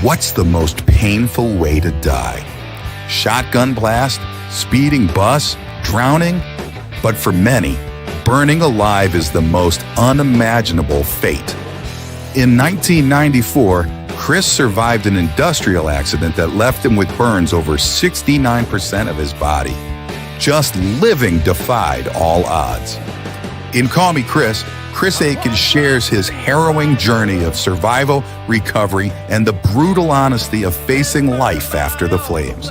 What's the most painful way to die? Shotgun blast? Speeding bus? Drowning? But for many, burning alive is the most unimaginable fate. In 1994, Chris survived an industrial accident that left him with burns over 69% of his body. Just living defied all odds. In Call Me Chris, Chris Akin shares his harrowing journey of survival, recovery, and the brutal honesty of facing life after the flames.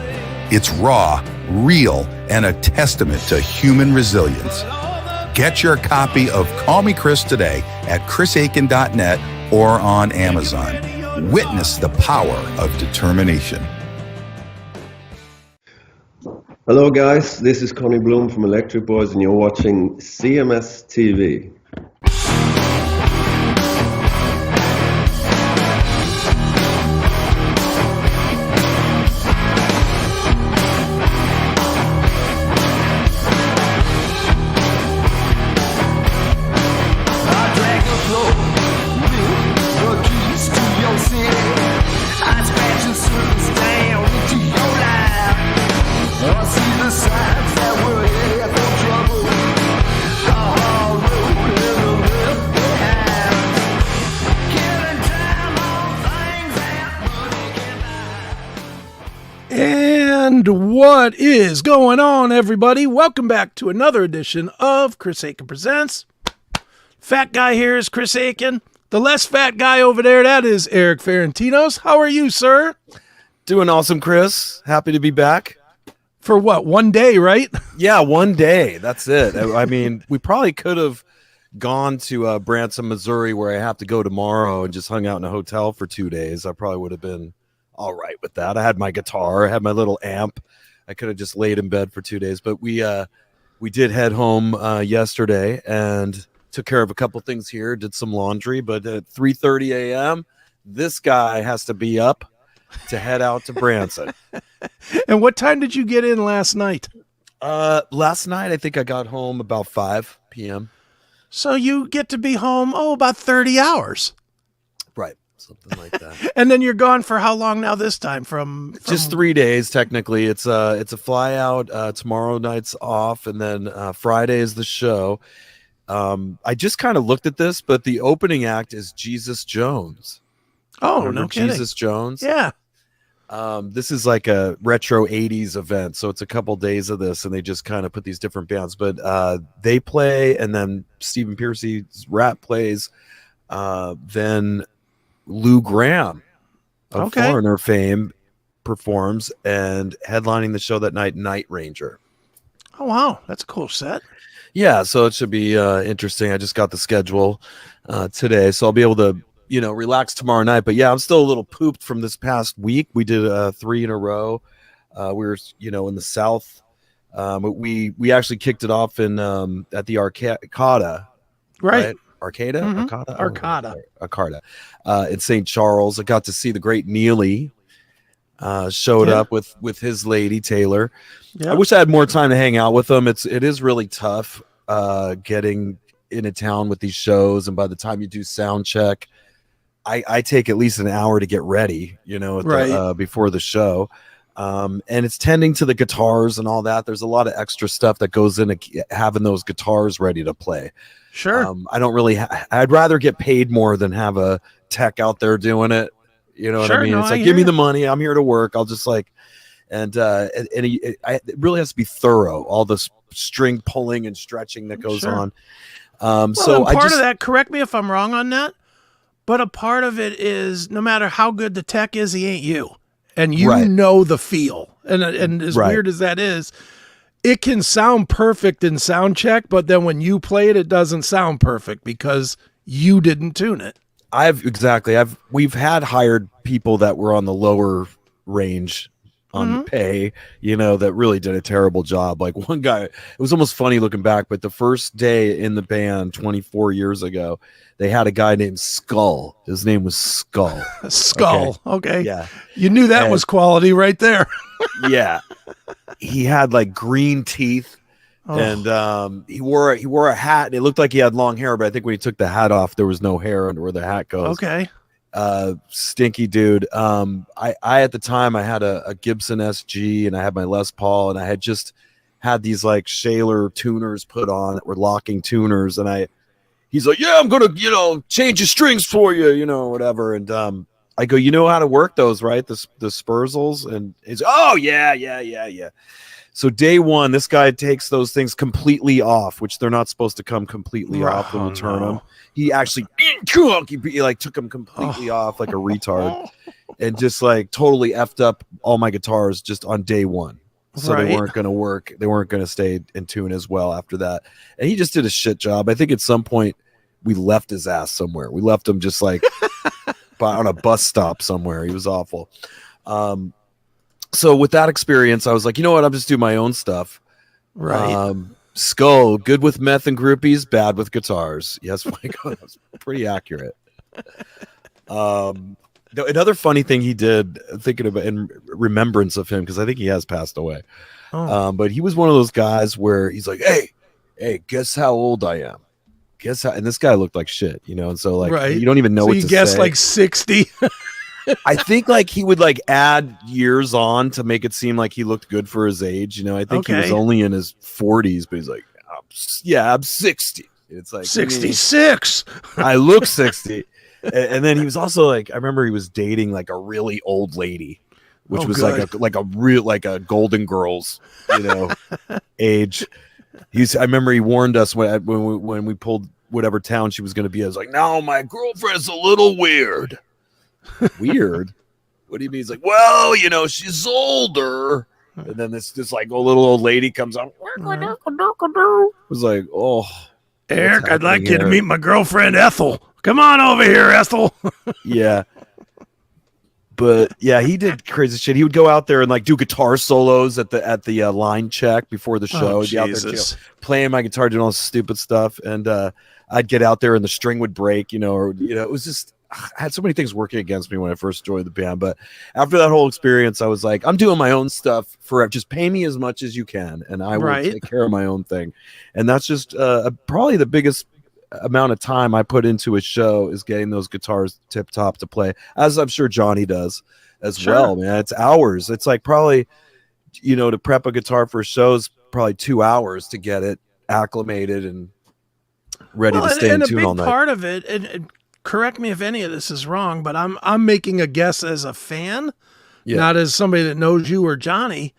It's raw, real, and a testament to human resilience. Get your copy of Call Me Chris today at chrisakin.net or on Amazon. Witness the power of determination. Hello guys, this is Connie Bloom from Electric Boys and you're watching CMS TV. And what is going on, everybody? Welcome back to another edition of CHRIS Akin Presents. Fat guy here is Chris Akin. The less fat guy over there, that is Erik Ferentinos. How are you, sir? Doing awesome, Chris. Happy to be back. For what, one day, right? Yeah, one day. That's it. I mean, we probably could have gone to Branson, Missouri, where I have to go tomorrow and just hung out in a hotel for 2 days. I probably would have been all right with that. I had my guitar, I had my little amp. I could have just laid in bed for 2 days, but we did head home yesterday and took care of a couple things here, did some laundry, but at 3:30 a.m., this guy has to be up to head out to Branson. And what time did you get in last night? Last night, I think I got home about 5 p.m. So you get to be home, about 30 hours. Right. Something like that. And then you're gone for how long now this time? From just 3 days, technically. It's a fly out. Tomorrow night's off, and then Friday is the show. I just kind of looked at this, but the opening act is Jesus Jones. Oh, Remember no kidding. Jesus Jones? Yeah. This is like a retro 80s event, so it's a couple days of this, and they just kind of put these different bands. But they play, and then Stephen Piercy's rap plays. Then Lou Graham of Foreigner fame performs, and headlining the show that night, Night Ranger. Oh, wow. That's a cool set. Yeah, so it should be interesting. I just got the schedule today, so I'll be able to, relax tomorrow night. But yeah, I'm still a little pooped from this past week. We did 3 in a row. We were, in the South. But we actually kicked it off in at the Arcada. Right. Arcada? Mm-hmm. Arcada. In St. Charles. I got to see the great Neely showed up with his lady, Taylor. Yep. I wish I had more time to hang out with them. It is really tough getting into town with these shows, and by the time you do sound check, I take at least an hour to get ready, before the show. And it's tending to the guitars and all that. There's a lot of extra stuff that goes into having those guitars ready to play. Sure. I don't really, I'd rather get paid more than have a tech out there doing it. You know what I mean? No, it's like, give me the money. I'm here to work. I'll just it really has to be thorough. All this string pulling and stretching that goes on. So part of that, correct me if I'm wrong on that, but a part of it is no matter how good the tech is, he ain't you. And you know the feel. And as weird as that is, it can sound perfect in sound check, but then when you play it, it doesn't sound perfect because you didn't tune it. We've had hired people that were on the lower range on pay, that really did a terrible job. Like one guy, it was almost funny looking back, but the first day in the band 24 years ago, they had a guy named Skull. His name was Skull. Skull. Okay. Yeah. You knew that was quality right there. Yeah. He had like green teeth. And he wore a hat, and it looked like he had long hair, but I think when he took the hat off, there was no hair under where the hat goes. Okay. Stinky dude. I at the time I had a Gibson SG and I had my Les Paul, and I had just had these like Shaler tuners put on that were locking tuners, and he's like, yeah, I'm gonna, change your strings for you, whatever. And I go, you know how to work those, right? The Spurzels. And he's, oh yeah. So day one, this guy takes those things completely off, which they're not supposed to come completely off when you turn them. He actually he like took them completely off like a retard, and just like totally effed up all my guitars just on day one. So they weren't going to work. They weren't going to stay in tune as well after that. And he just did a shit job. I think at some point we left his ass somewhere. We left him just like on a bus stop somewhere. He was awful. So with that experience, I was like, you know what? I'm just doing my own stuff. Right. Skull, good with meth and groupies, bad with guitars. Yes, Michael, that's pretty accurate. Another funny thing he did, thinking about in remembrance of him, because I think he has passed away. But he was one of those guys where he's like, hey, guess how old I am? Guess how? And this guy looked like shit, And so like, you don't even know what to say. You guess like 60. I think like he would like add years on to make it seem like he looked good for his age. I think he was only in his 40s, but he's like, I'm 60. It's like 66. I look 60. And then he was also like, I remember he was dating like a really old lady, which was like a real, like a Golden Girls, age. I remember he warned us when we pulled whatever town she was going to be. I was like, no, my girlfriend's a little weird. Weird? What do you mean? He's like, well, she's older. And then this like a little old lady comes out. It was like, oh, Eric, I'd like you to meet my girlfriend Ethel. Come on over here, Ethel. Yeah. But yeah, he did crazy shit. He would go out there and like do guitar solos at the line check before the show. He'd be out there playing my guitar, doing all this stupid stuff, and I'd get out there and the string would break. It was just, I had so many things working against me when I first joined the band. But after that whole experience, I was like, I'm doing my own stuff forever. Just pay me as much as you can, and I will take care of my own thing. And that's just probably the biggest amount of time I put into a show is getting those guitars tip top to play, as I'm sure Johnny does as well, man. It's hours. It's like probably, to prep a guitar for a show is probably 2 hours to get it acclimated and ready to stay in tune all night. And a big part of it, and correct me if any of this is wrong, but I'm making a guess as a fan, not as somebody that knows you or Johnny.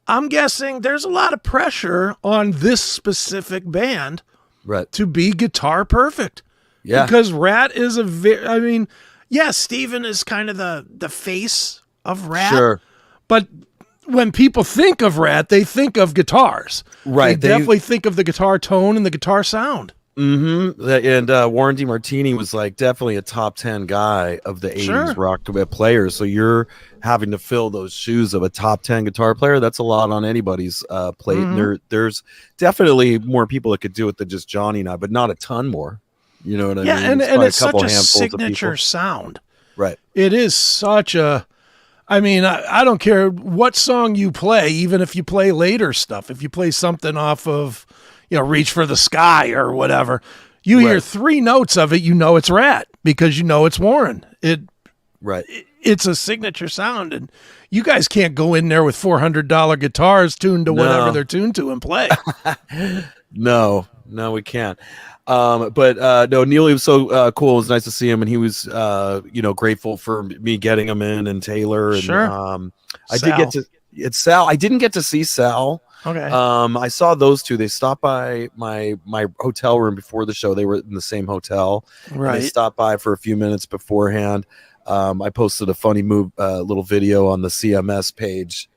I'm guessing there's a lot of pressure on this specific band to be guitar perfect. Yeah. Because Rat is Steven is kind of the face of Rat. Sure. But when people think of Rat, they think of guitars. Right. They definitely think of the guitar tone and the guitar sound. Mm-hmm. And Warren DeMartini was like definitely a top 10 guy of the 80s rock players. So you're having to fill those shoes of a top 10 guitar player. That's a lot on anybody's plate. And there's definitely more people that could do it than just Johnny and I, but not a ton more. You know what I mean? Yeah, and it's such a signature sound. Right. It is such a, I don't care what song you play, even if you play later stuff. If you play something off of, Reach for the Sky or whatever, you hear 3 notes of it, it's Rat because it's Warren. It's a signature sound, and you guys can't go in there with $400 guitars tuned to whatever they're tuned to and play. No, we can't. But Neely was so cool. It was nice to see him, and he was grateful for me getting him in, and Taylor, and I did get to. It's Sal. I didn't get to see Sal. Okay. I saw those two. They stopped by my hotel room before the show. They were in the same hotel. Right. They stopped by for a few minutes beforehand. I posted a funny little video on the CMS page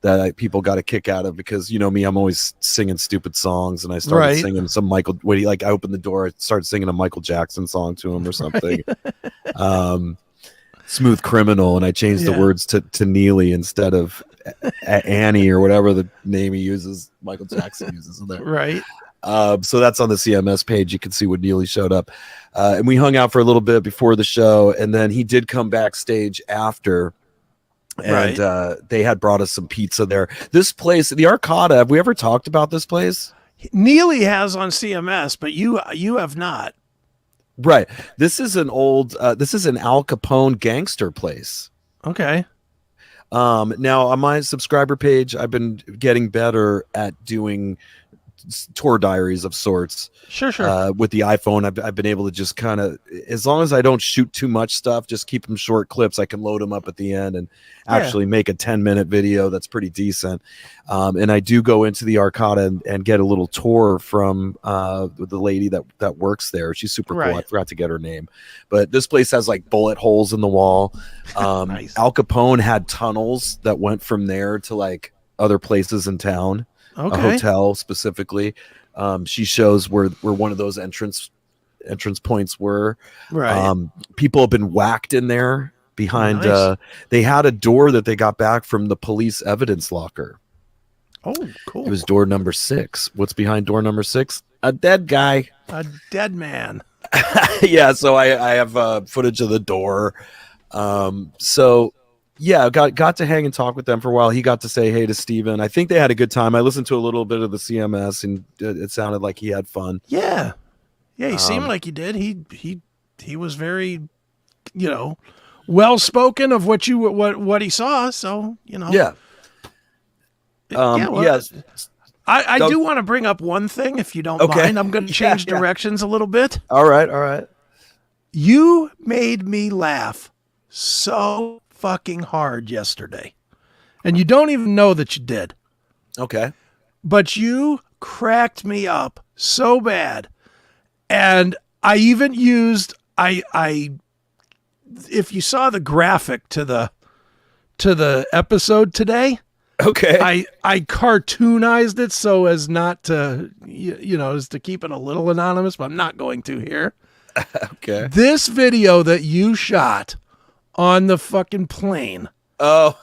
that people got a kick out of because me, I'm always singing stupid songs, and I started singing some Michael. I opened the door, I started singing a Michael Jackson song to him or something. Smooth Criminal, and I changed the words to Neely instead of Annie or whatever the name he uses, Michael Jackson uses in there. Right. So that's on the CMS page. You can see when Neely showed up. And we hung out for a little bit before the show, and then he did come backstage after. And they had brought us some pizza there. This place, the Arcada, have we ever talked about this place? Neely has on CMS, but you have not. Right. This is an old. This is an Al Capone gangster place. Okay. Now on my subscriber page, I've been getting better at doing tour diaries of sorts. Sure. With the iPhone, I've been able to just kind of, as long as I don't shoot too much stuff, just keep them short clips. I can load them up at the end and actually make a 10-minute video that's pretty decent. And I do go into the Arcata and get a little tour from the lady that works there. She's super cool. I forgot to get her name, but this place has like bullet holes in the wall. Nice. Al Capone had tunnels that went from there to like other places in town. A hotel specifically. She shows where one of those entrance points were. Right. People have been whacked in there behind. Nice. They had a door that they got back from the police evidence locker. Oh, cool. It was door number 6. What's behind door number 6? A dead guy. A dead man. Yeah. So I have footage of the door. So. Yeah, got to hang and talk with them for a while. He got to say hey to Steven. I think they had a good time. I listened to a little bit of the CMS, and it sounded like he had fun. Yeah. He seemed like he did. He was very, well spoken of what he saw. So Yeah. Yes. I do want to bring up one thing, if you don't mind. I'm going to change directions a little bit. All right. You made me laugh so fucking hard yesterday, and you don't even know that you did. Okay. But you cracked me up so bad, and I even used I if you saw the graphic to the episode today, okay, I cartoonized it so as not to as to keep it a little anonymous, but I'm not going to here. Okay. This video that you shot on the fucking plane. Oh,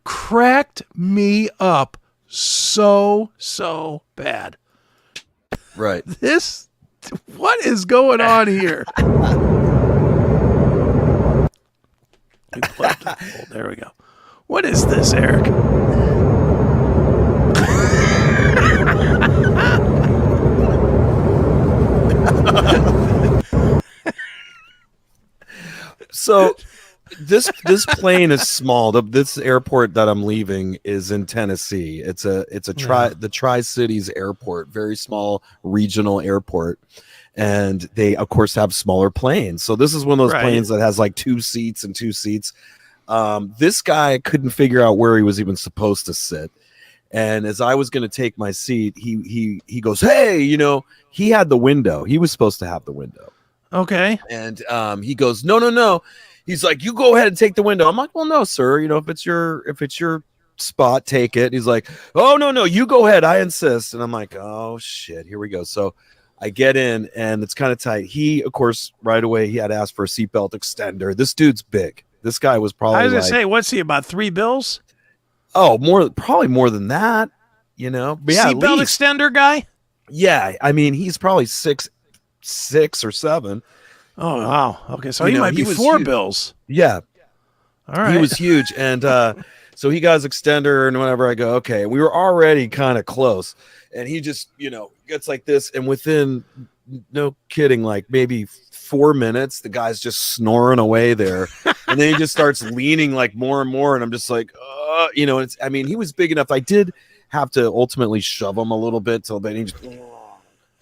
cracked me up so bad. Right. What is going on here? There we go. What is this, Eric? So this plane is small. This airport that I'm leaving is in Tennessee. It's the Tri-Cities airport, very small regional airport. And they of course have smaller planes. So this is one of those planes that has like 2 seats and 2 seats. This guy couldn't figure out where he was even supposed to sit. And as I was going to take my seat, he goes, "Hey, he had the window. He was supposed to have the window." Okay. And he goes, no. He's like, "You go ahead and take the window." I'm like, "Well, no, sir. If it's your spot, take it." He's like, "Oh, no, you go ahead. I insist." And I'm like, "Oh shit, here we go." So I get in and it's kind of tight. He, of course, right away, he had asked for a seatbelt extender. This dude's big. This guy was probably I was going to say, what's he, about $3? Oh, probably more than that, But yeah, seatbelt extender guy? Yeah. I mean, he's probably 6'6" or 7". Oh, wow. Okay, so he might be $4. Yeah. All right. He was huge. And so he got his extender and whenever I go, okay, we were already kind of close. And he just, gets like this. And within, no kidding, like maybe 4 minutes, the guy's just snoring away there. And then he just starts leaning like more and more. And I'm just like, he was big enough. I did have to ultimately shove him a little bit till then he just,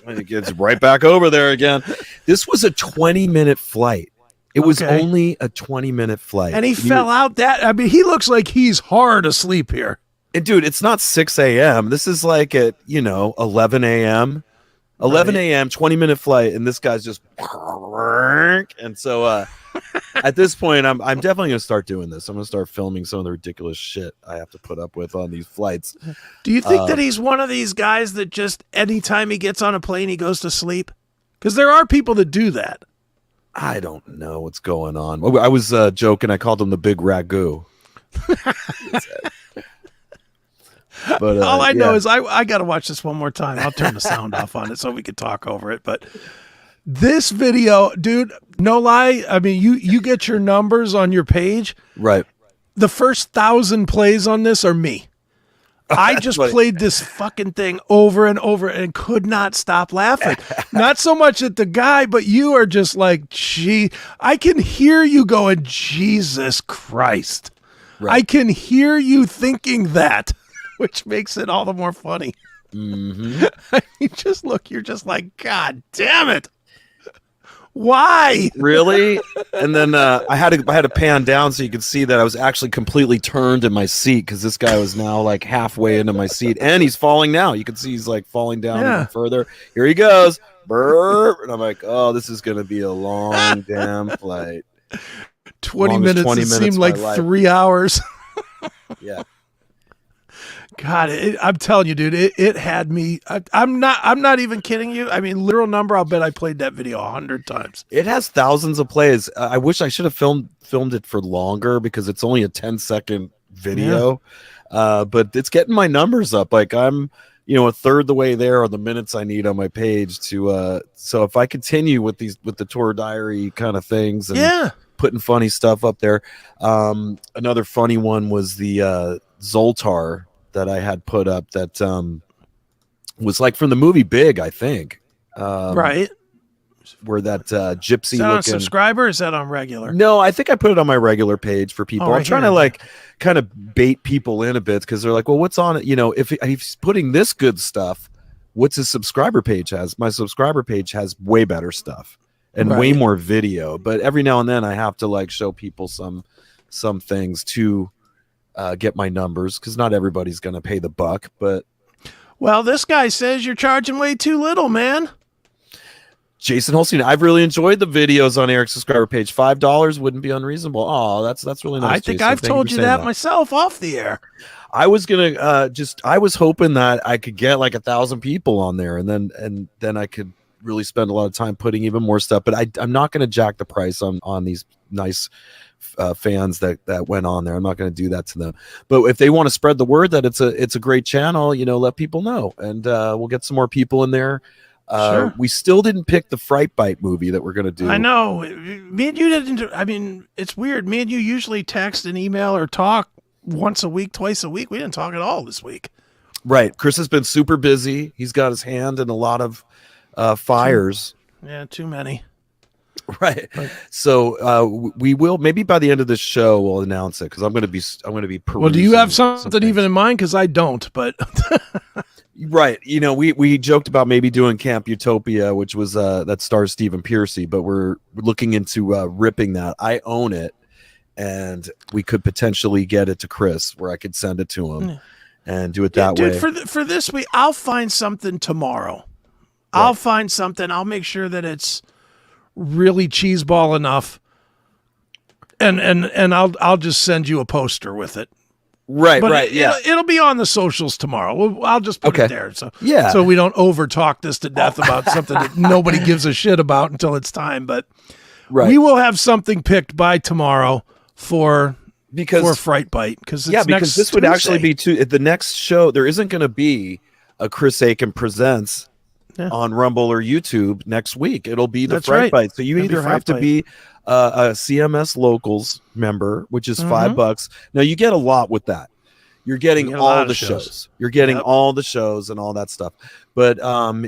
and it gets right back over there again. This was a 20-minute flight. It was only a 20-minute flight. And he fell out he looks like he's hard asleep here. And dude, it's not 6 a.m. This is like at, 11 a.m. 11 a.m., 20-minute flight, and this guy's just... And so at this point, I'm definitely going to start doing this. I'm going to start filming some of the ridiculous shit I have to put up with on these flights. Do you think that he's one of these guys that just anytime he gets on a plane, he goes to sleep? Because there are people that do that. I don't know what's going on. I was joking. I called him the Big Ragu. But all I know is I got to watch this one more time. I'll turn the sound off on it so we can talk over it. But this video, dude, no lie. I mean, you get your numbers on your page. Right. The first 1,000 plays on this are me. I just played this fucking thing over and over and could not stop laughing. Not so much at the guy, but you are just like, gee, I can hear you going, Jesus Christ. Right. I can hear you thinking that, which makes it all the more funny. Mm-hmm. I mean, just look, you're just like, God damn it. Why? Really? And then I had to pan down so you could see that I was actually completely turned in my seat because this guy was now like halfway into my seat, and he's falling now. You can see he's like falling down even further. Here he goes. Burp. And I'm like, oh, this is going to be a long damn flight. 20 minutes seemed like 3 hours. Yeah. God, I'm telling you, dude, it had me. I'm not even kidding you. I mean, literal number. I'll bet I played that video 100 times. It has thousands of plays. I wish I should have filmed it for longer because it's only a 10-second video. Yeah. But it's getting my numbers up. Like I'm, a third the way there on the minutes I need on my page to. So if I continue with the tour diary kind of things and putting funny stuff up there. Another funny one was the Zoltar that I had put up that was like from the movie Big, I think. Right. Where that gypsy. Is that on subscriber or is that on regular? No, I think I put it on my regular page for people. I'm trying to like kind of bait people in a bit because they're like, well, what's on it? If he's putting this good stuff, what's his subscriber page has? My subscriber page has way better stuff and way more video. But every now and then I have to like show people some things to get my numbers because not everybody's going to pay the buck. But well, this guy says you're charging way too little, man. Jason Holstein, I've really enjoyed the videos on Eric's subscriber page. $5 wouldn't be unreasonable. Oh, that's really nice. I think Jason. I've told you that myself off the air. I was gonna I was hoping that I could get like 1,000 people on there, and then I could really spend a lot of time putting even more stuff. But I'm not going to jack the price on these nice fans that went on there. I'm not going to do that to them. But if they want to spread the word that it's a great channel, let people know, and we'll get some more people in there. Sure. We still didn't pick the Fright Bite movie that we're going to do. I know. Me and you didn't. I mean, it's weird. Me and you usually text and email or talk once a week, twice a week. We didn't talk at all this week. Right. Chris has been super busy. He's got his hand in a lot of fires. Yeah, too many. Right. So we will, maybe by the end of this show we'll announce it because I'm going to be perusing. Well, do you have something even in mind? Because I don't. But right. We joked about maybe doing Camp Utopia, which was that stars Stephen Piercy, but we're looking into ripping that. I own it, and we could potentially get it to Chris, where I could send it to him and do it that way. For this week, I'll find something tomorrow. Right. I'll find something. I'll make sure that it's really cheeseball enough, and I'll just send you a poster with it. Right, but right, it'll be on the socials tomorrow. I'll just put it there, so we don't over talk this to death about something that nobody gives a shit about until it's time. But we will have something picked by tomorrow for Fright Bite because this would actually be the next show. There isn't going to be a Chris Akin Presents on Rumble or YouTube next week. It'll be the Fright Bite. So you either have to be a CMS Locals member, which is $5. Now you get a lot with that. You're getting all the shows. You're getting all the shows and all that stuff. But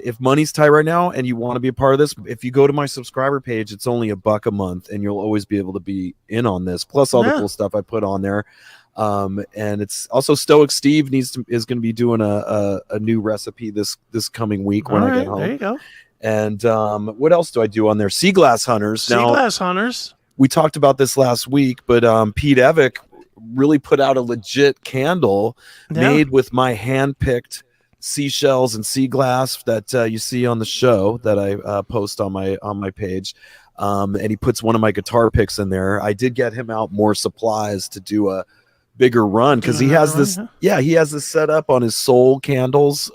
if money's tight right now and you want to be a part of this, if you go to my subscriber page, it's only $1 a month, and you'll always be able to be in on this. Plus all the cool stuff I put on there. And it's also Stoic Steve is going to be doing a new recipe this coming week when I get home. There you go. And what else do I do on there? Sea Glass Hunters. Hunters. We talked about this last week, but Pete Evick really put out a legit candle made with my hand-picked seashells and sea glass that you see on the show that I post on my page. And he puts one of my guitar picks in there. I did get him out more supplies to do a bigger run because he has this set up on his Soul candles.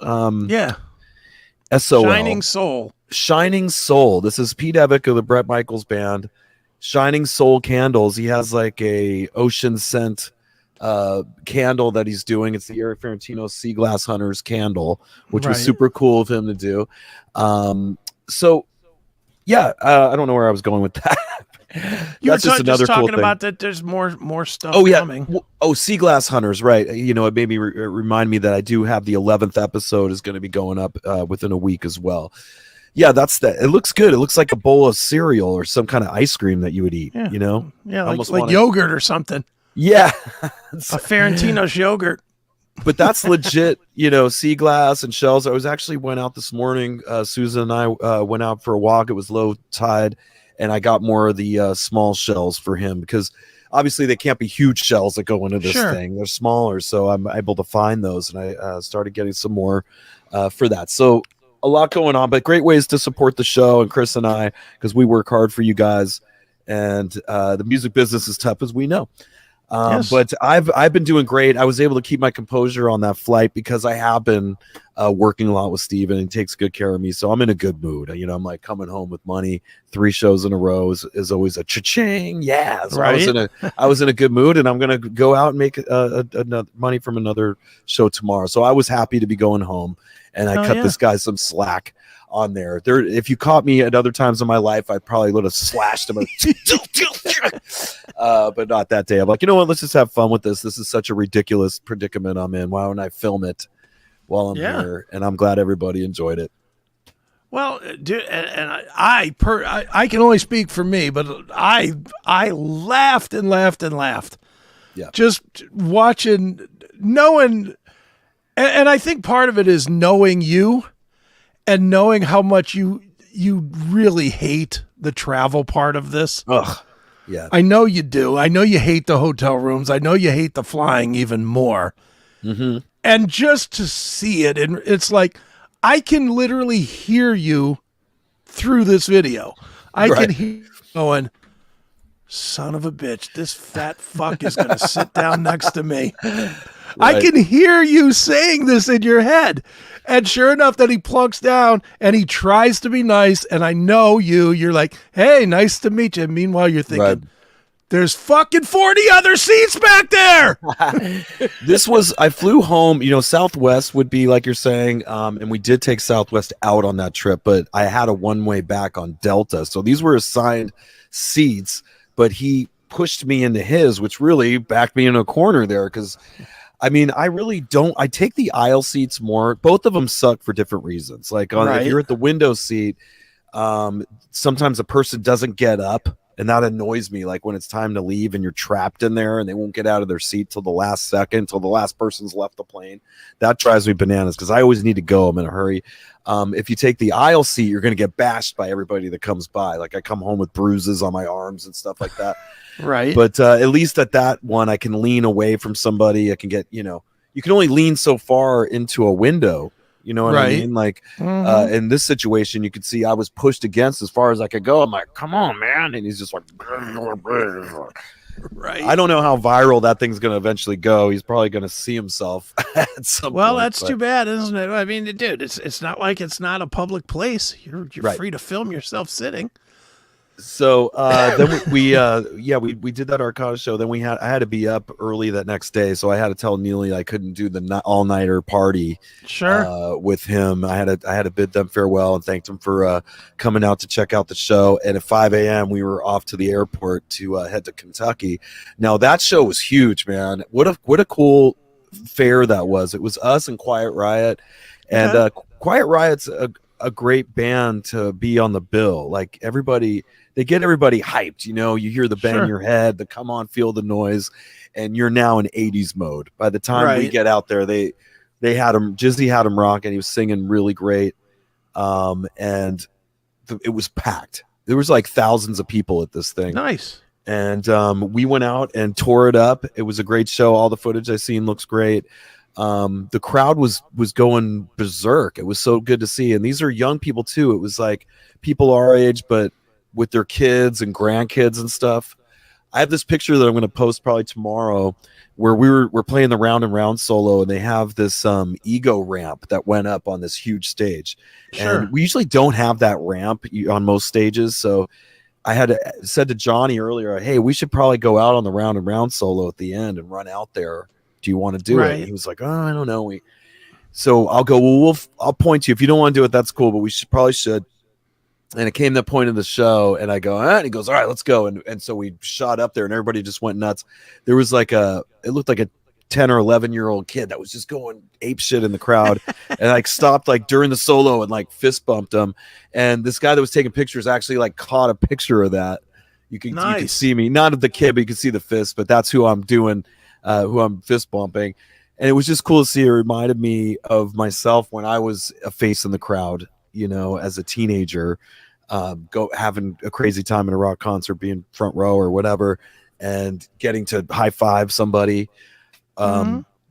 SOL. Shining Soul. This is Pete Evick of the Bret Michaels Band. Shining Soul candles. He has like a ocean scent candle that he's doing. It's the Eric Ferentino Sea Glass Hunters candle, which was super cool of him to do. I don't know where I was going with that. You're just another just talking cool thing about that. There's more stuff coming. Sea glass hunters, right? You know, it made me remind me that I do have the 11th episode is going to be going up within a week as well. Yeah, that's that. It looks good. It looks like a bowl of cereal or some kind of ice cream that you would eat. Yeah. You know, like yogurt or something. Yeah, a Ferentino's yogurt. But that's legit, you know, sea glass and shells. I went out this morning. Susan and I went out for a walk. It was low tide, and I got more of the small shells for him because obviously they can't be huge shells that go into this thing. They're smaller, so I'm able to find those, and I started getting some more for that. So a lot going on, but great ways to support the show and Chris and I because we work hard for you guys, and the music business is tough, as we know. But I've been doing great. I was able to keep my composure on that flight because I have been working a lot with Steven, and he takes good care of me. So I'm in a good mood. You know, I'm like coming home with money. 3 shows in a row is always a cha-ching. Yeah. So right. I was in a good mood, and I'm going to go out and make money from another show tomorrow. So I was happy to be going home, and I cut this guy some slack on there. If you caught me at other times in my life, I probably would have slashed him. But not that day. I'm like, you know what? Let's just have fun with this. This is such a ridiculous predicament I'm in. Why don't I film it while I'm here? And I'm glad everybody enjoyed it. Well, dude, and I can only speak for me, but I laughed and laughed and laughed. Yeah. Just watching, knowing, and I think part of it is knowing you. And knowing how much you really hate the travel part of this. Ugh, yeah. I know you do. I know you hate the hotel rooms. I know you hate the flying even more. Mm-hmm. And just to see it, and it's like I can literally hear you through this video. I can hear you going, son of a bitch, this fat fuck is going to sit down next to me. Right. I can hear you saying this in your head. And sure enough, that he plunks down and he tries to be nice. And I know you're like, hey, nice to meet you. And meanwhile, you're thinking, there's fucking 40 other seats back there. I flew home, you know, Southwest would be like you're saying. And we did take Southwest out on that trip, but I had a one-way back on Delta. So these were assigned seats, but he pushed me into his, which really backed me in a corner there because I mean, I really don't. I take the aisle seats more. Both of them suck for different reasons. Like if you're at the window seat, sometimes a person doesn't get up, and that annoys me. Like when it's time to leave and you're trapped in there and they won't get out of their seat till the last second, till the last person's left the plane. That drives me bananas because I always need to go. I'm in a hurry. If you take the aisle seat, you're going to get bashed by everybody that comes by. Like I come home with bruises on my arms and stuff like that. Right. But at least at that one, I can lean away from somebody. I can get, you know, you can only lean so far into a window. You know what I mean? Like in this situation, you could see I was pushed against as far as I could go. I'm like, come on, man. And he's just like, right. I don't know how viral that thing's going to eventually go. He's probably going to see himself at some point. That's too bad, isn't it? I mean, dude, it's not like it's not a public place. You're free to film yourself sitting. So then we did that Arcana show. Then I had to be up early that next day, so I had to tell Neely I couldn't do the all-nighter party. Sure. With him, I had to bid them farewell and thanked them for coming out to check out the show. And at 5 a.m. we were off to the airport to head to Kentucky. Now that show was huge, man. What a cool fair that was. It was us and Quiet Riot, and Quiet Riot's a great band to be on the bill. Like they get everybody hyped, you know, you hear the bang in your head, the come on, feel the noise, and you're now in 80s mode. By the time we get out there, they had him, Jizzy had him rocking. He was singing really great. And it was packed. There was like thousands of people at this thing. Nice. And we went out and tore it up. It was a great show. All the footage I've seen looks great. The crowd was going berserk. It was so good to see. And these are young people too. It was like people our age, but with their kids and grandkids and stuff. I have this picture that I'm going to post probably tomorrow where we're playing the round and round solo, and they have this ego ramp that went up on this huge stage. Sure. And we usually don't have that ramp on most stages. So I said to Johnny earlier, hey, we should probably go out on the round and round solo at the end and run out there. Do you want to do it? And he was like, oh, I don't know. So I'll go, well, I'll point to you. If you don't want to do it, that's cool, but we probably should. And it came to the point of the show, and I go, and he goes, all right, let's go. And so we shot up there, and everybody just went nuts. There was like it looked like a 10 or 11-year-old kid that was just going ape shit in the crowd. And like stopped like during the solo and like fist bumped him. And this guy that was taking pictures actually like caught a picture of that. You can see me, not of the kid, but you can see the fist, but that's who I'm doing, who I'm fist bumping. And it was just cool to see. It reminded me of myself when I was a face in the crowd, you know, as a teenager, having a crazy time in a rock concert, being front row or whatever, and getting to high five somebody.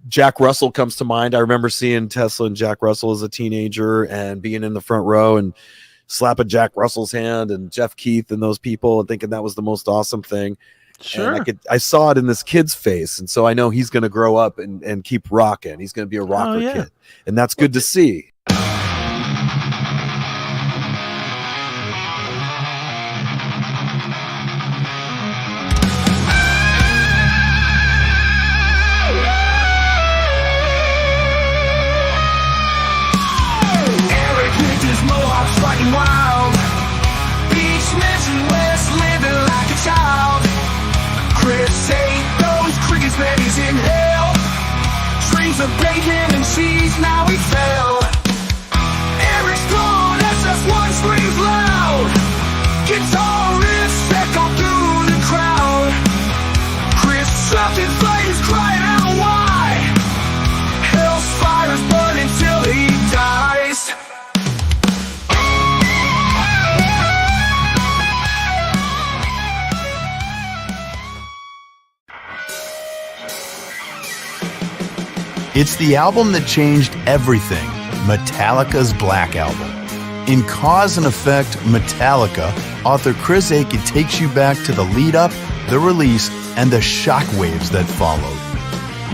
Jack Russell comes to mind. I remember seeing Tesla and Jack Russell as a teenager and being in the front row and slapping Jack Russell's hand, and Jeff Keith and those people, and thinking that was the most awesome thing. Sure. And I saw it in this kid's face. And so I know he's going to grow up and keep rocking. He's going to be a rocker kid. And that's good to see. Erik with his mohawks fighting wild. Beach mansion west living like a child. CHRIS ate those crickets that he's in hell. Dreams of bacon and cheese, now he fell. Erik's gone, SS1 screams loud. Guitarist echo through the crowd. CHRIS trapped in flames, crying out why. Hell's fires burn until he dies. It's the album that changed everything, Metallica's Black Album. In Cause and Effect, Metallica, author CHRIS Akin takes you back to the lead-up, the release, and the shockwaves that followed.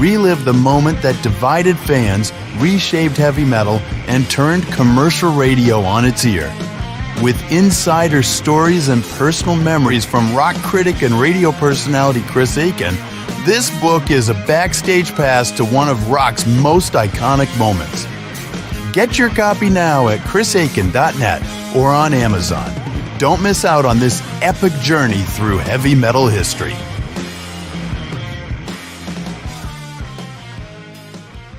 Relive the moment that divided fans, reshaped heavy metal, and turned commercial radio on its ear. With insider stories and personal memories from rock critic and radio personality CHRIS Akin, this book is a backstage pass to one of rock's most iconic moments. Get your copy now at chrisakin.net or on Amazon. Don't miss out on this epic journey through heavy metal history.